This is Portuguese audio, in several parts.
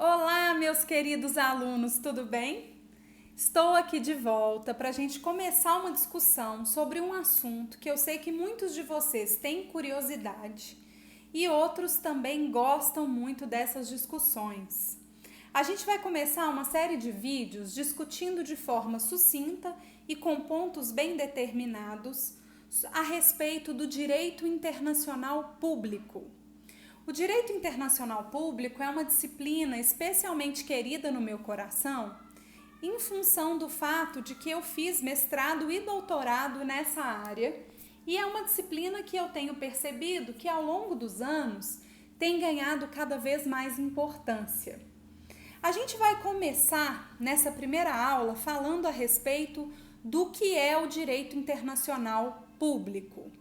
Olá, meus queridos alunos, tudo bem? Estou aqui de volta para a gente começar uma discussão sobre um assunto que eu sei que muitos de vocês têm curiosidade e outros também gostam muito dessas discussões. A gente vai começar uma série de vídeos discutindo de forma sucinta e com pontos bem determinados a respeito do direito internacional público. O direito internacional público é uma disciplina especialmente querida no meu coração, em função do fato de que eu fiz mestrado e doutorado nessa área, e é uma disciplina que eu tenho percebido que ao longo dos anos tem ganhado cada vez mais importância. A gente vai começar nessa primeira aula falando a respeito do que é o direito internacional público.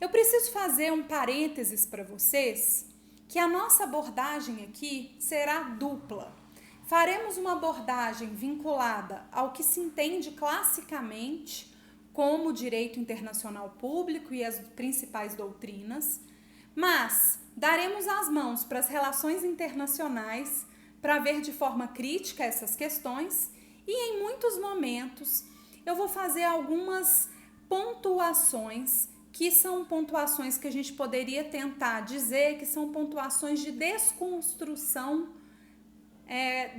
Eu preciso fazer um parênteses para vocês, que a nossa abordagem aqui será dupla. Faremos uma abordagem vinculada ao que se entende classicamente como direito internacional público e as principais doutrinas, mas daremos as mãos para as relações internacionais para ver de forma crítica essas questões e em muitos momentos eu vou fazer algumas pontuações que são pontuações que a gente poderia tentar dizer que são pontuações de desconstrução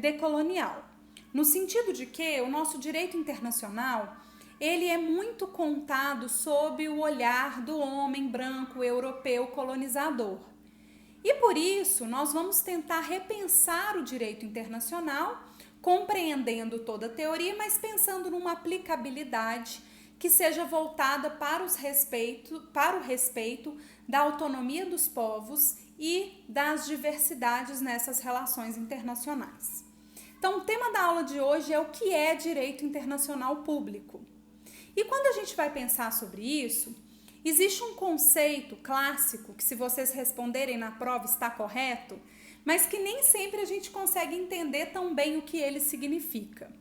decolonial. No sentido de que o nosso direito internacional, ele é muito contado sob o olhar do homem branco europeu colonizador. E por isso, nós vamos tentar repensar o direito internacional, compreendendo toda a teoria, mas pensando numa aplicabilidade que seja voltada para o respeito da autonomia dos povos e das diversidades nessas relações internacionais. Então, o tema da aula de hoje é o que é direito internacional público. E quando a gente vai pensar sobre isso, existe um conceito clássico que, se vocês responderem na prova, está correto, mas que nem sempre a gente consegue entender tão bem o que ele significa.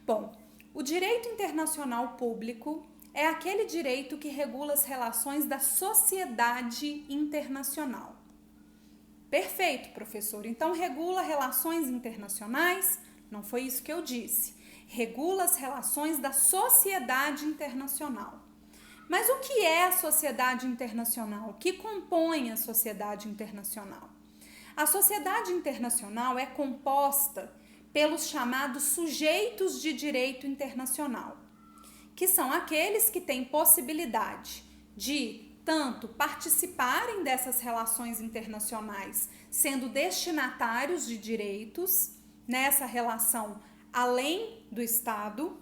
Bom, o direito internacional público é aquele direito que regula as relações da sociedade internacional. Perfeito, professor. Então, regula relações internacionais? Não foi isso que eu disse. Regula as relações da sociedade internacional. Mas o que é a sociedade internacional? O que compõe a sociedade internacional? A sociedade internacional é composta pelos chamados sujeitos de direito internacional, que são aqueles que têm possibilidade de tanto participarem dessas relações internacionais, sendo destinatários de direitos nessa relação além do Estado,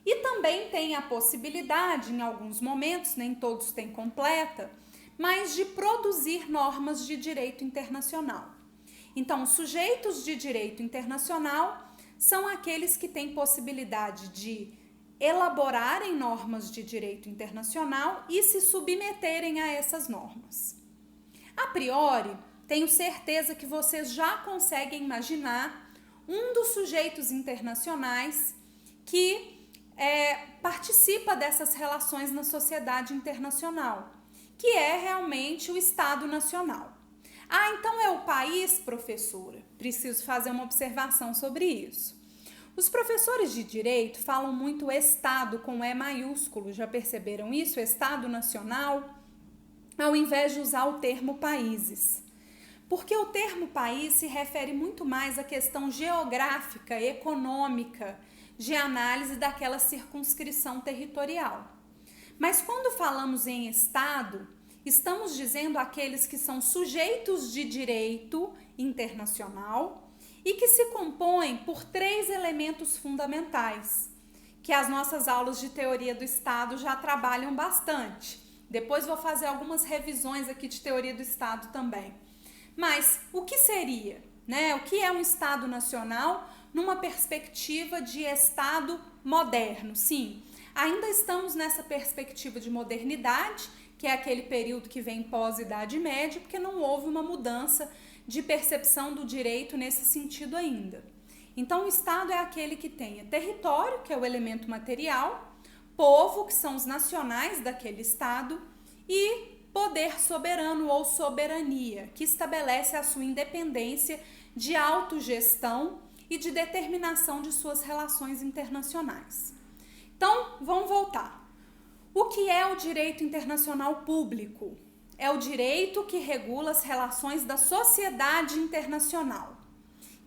e também têm a possibilidade, em alguns momentos, nem todos têm completa, mas de produzir normas de direito internacional. Então, os sujeitos de direito internacional são aqueles que têm possibilidade de elaborarem normas de direito internacional e se submeterem a essas normas. A priori, tenho certeza que vocês já conseguem imaginar um dos sujeitos internacionais que participa dessas relações na sociedade internacional, que é realmente o Estado Nacional. Ah, então é o país, professora? Preciso fazer uma observação sobre isso. Os professores de direito falam muito Estado com E maiúsculo, já perceberam isso? Estado Nacional, ao invés de usar o termo países. Porque o termo país se refere muito mais à questão geográfica, econômica, de análise daquela circunscrição territorial. Mas quando falamos em Estado, estamos dizendo aqueles que são sujeitos de direito internacional e que se compõem por 3 elementos fundamentais, que as nossas aulas de teoria do Estado já trabalham bastante. Depois vou fazer algumas revisões aqui de teoria do Estado também. Mas o que seria, né? O que é um Estado nacional numa perspectiva de Estado moderno? Sim, ainda estamos nessa perspectiva de modernidade, que é aquele período que vem pós-Idade Média, porque não houve uma mudança de percepção do direito nesse sentido ainda. Então, o Estado é aquele que tenha território, que é o elemento material, povo, que são os nacionais daquele Estado, e poder soberano ou soberania, que estabelece a sua independência de autogestão e de determinação de suas relações internacionais. Então, vamos voltar. O que é o direito internacional público? É o direito que regula as relações da sociedade internacional.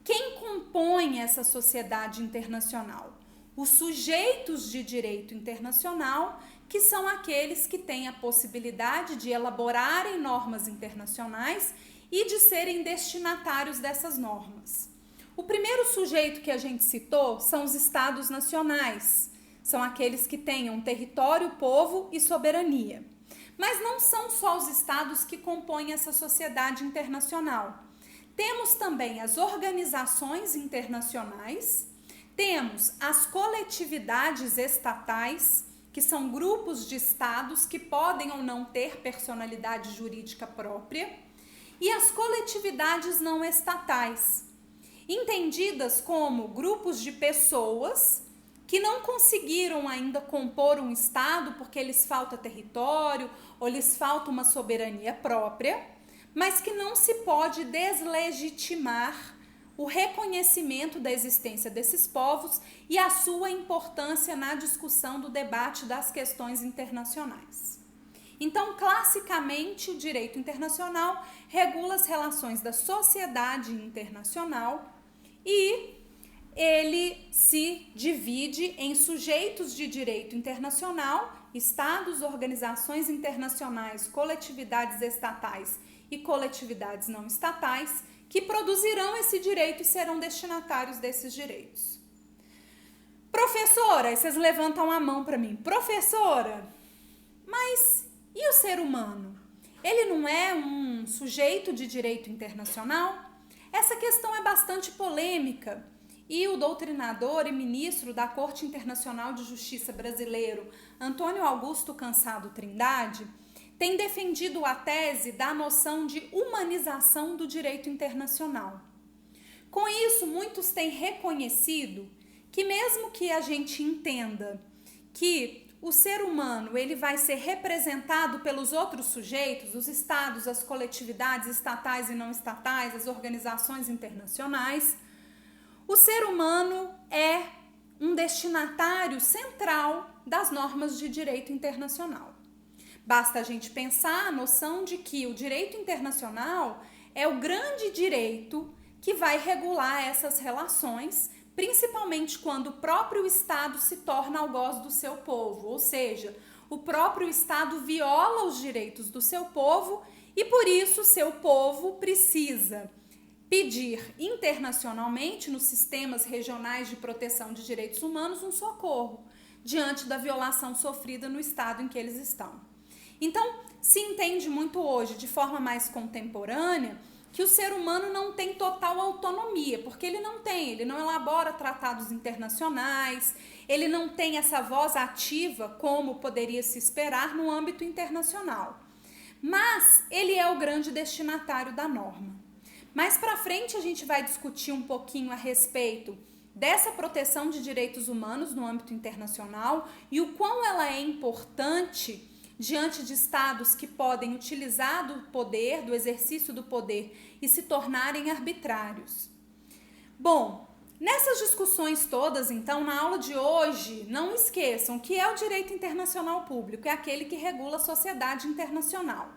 Quem compõe essa sociedade internacional? Os sujeitos de direito internacional, que são aqueles que têm a possibilidade de elaborarem normas internacionais e de serem destinatários dessas normas. O primeiro sujeito que a gente citou são os estados nacionais. São aqueles que tenham território, povo e soberania. Mas não são só os estados que compõem essa sociedade internacional. Temos também as organizações internacionais, temos as coletividades estatais, que são grupos de estados que podem ou não ter personalidade jurídica própria, e as coletividades não estatais, entendidas como grupos de pessoas que não conseguiram ainda compor um estado porque lhes falta território ou lhes falta uma soberania própria, mas que não se pode deslegitimar o reconhecimento da existência desses povos e a sua importância na discussão do debate das questões internacionais. Então, classicamente, o direito internacional regula as relações da sociedade internacional e ele se divide em sujeitos de direito internacional, estados, organizações internacionais, coletividades estatais e coletividades não estatais, que produzirão esse direito e serão destinatários desses direitos. Professora, vocês levantam a mão para mim. Professora, mas e o ser humano? Ele não é um sujeito de direito internacional? Essa questão é bastante polêmica. E o doutrinador e ministro da Corte Internacional de Justiça brasileiro, Antônio Augusto Cansado Trindade, tem defendido a tese da noção de humanização do direito internacional. Com isso, muitos têm reconhecido que mesmo que a gente entenda que o ser humano ele vai ser representado pelos outros sujeitos, os estados, as coletividades estatais e não estatais, as organizações internacionais, o ser humano é um destinatário central das normas de direito internacional. Basta a gente pensar a noção de que o direito internacional é o grande direito que vai regular essas relações, principalmente quando o próprio Estado se torna algoz do seu povo, ou seja, o próprio Estado viola os direitos do seu povo e por isso seu povo precisa pedir internacionalmente nos sistemas regionais de proteção de direitos humanos um socorro diante da violação sofrida no estado em que eles estão. Então, se entende muito hoje, de forma mais contemporânea, que o ser humano não tem total autonomia, porque ele não elabora tratados internacionais, ele não tem essa voz ativa como poderia se esperar no âmbito internacional. Mas ele é o grande destinatário da norma. Mais para frente a gente vai discutir um pouquinho a respeito dessa proteção de direitos humanos no âmbito internacional e o quão ela é importante diante de estados que podem utilizar do poder, do exercício do poder e se tornarem arbitrários. Bom, nessas discussões todas, então, na aula de hoje, não esqueçam que é o direito internacional público, é aquele que regula a sociedade internacional.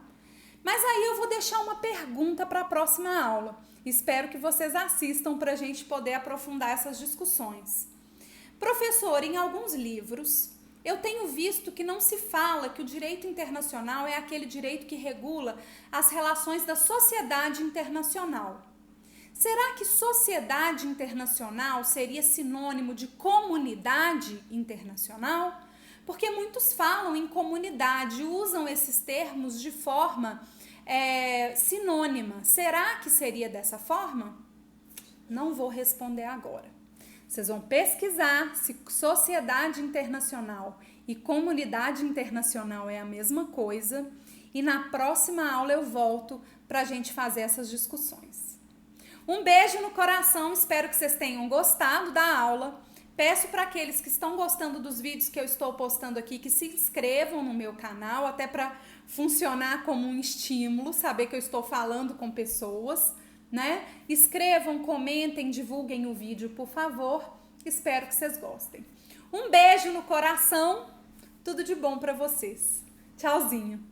Mas aí eu vou deixar uma pergunta para a próxima aula. Espero que vocês assistam para a gente poder aprofundar essas discussões. Professor, em alguns livros, eu tenho visto que não se fala que o direito internacional é aquele direito que regula as relações da sociedade internacional. Será que sociedade internacional seria sinônimo de comunidade internacional? Porque muitos falam em comunidade, usam esses termos de forma sinônima. Será que seria dessa forma? Não vou responder agora. Vocês vão pesquisar se sociedade internacional e comunidade internacional é a mesma coisa e na próxima aula eu volto para a gente fazer essas discussões. Um beijo no coração, espero que vocês tenham gostado da aula. Peço para aqueles que estão gostando dos vídeos que eu estou postando aqui que se inscrevam no meu canal, até para funcionar como um estímulo, saber que eu estou falando com pessoas, né? Escrevam, comentem, divulguem o vídeo, por favor. Espero que vocês gostem. Um beijo no coração. Tudo de bom para vocês. Tchauzinho.